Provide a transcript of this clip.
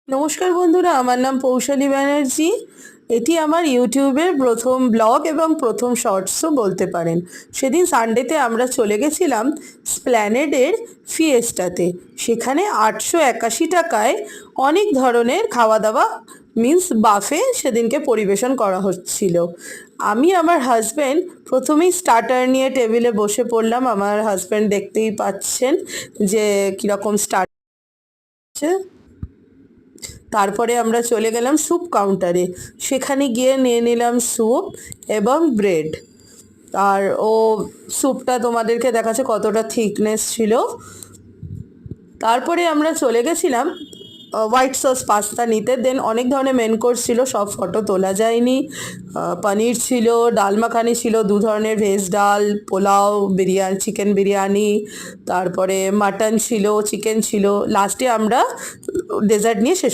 নমস্কার বন্ধুরা, আমার নাম পৌশালী ব্যানার্জি। এটি আমার ইউটিউবের প্রথম ব্লগ এবং প্রথম শর্টসও বলতে পারেন। সেদিন সানডেতে আমরা চলে গেছিলাম স্প্ল্যানেডের ফিয়েস্টাতে। সেখানে 881 টাকায় অনেক ধরনের খাওয়া দাওয়া মিন্স বাফে সেদিনকে পরিবেশন করা হচ্ছিল। আমি আমার হাজব্যান্ড প্রথমেই স্টার্টার নিয়ে টেবিলে বসে পড়লাম। আমার হাজব্যান্ড দেখতেই পাচ্ছেন যে কীরকম স্টার্ট। তারপরে আমরা চলে গেলাম স্যুপ কাউন্টারে। সেখানে গিয়ে নিয়ে নিলাম স্যুপ এবং ব্রেড। আর স্যুপটা তোমাদেরকে দেখাচ্ছে কতটা থিকনেস ছিল। তারপরে আমরা চলে গেছিলাম হোয়াইট সস পাস্তা নিতে। দেন অনেক ধরনের মেন কোর্স ছিল, সব ফটো তোলা যায়নি। পনির ছিল, ডাল মাখানি ছিল, 2 ধরনের ভেজ ডাল, পোলাও, বিরিয়ানি, চিকেন বিরিয়ানি, তারপরে মাটন ছিল, চিকেন ছিল। লাস্টে আমরা ডেজার্ট নিয়ে শেষ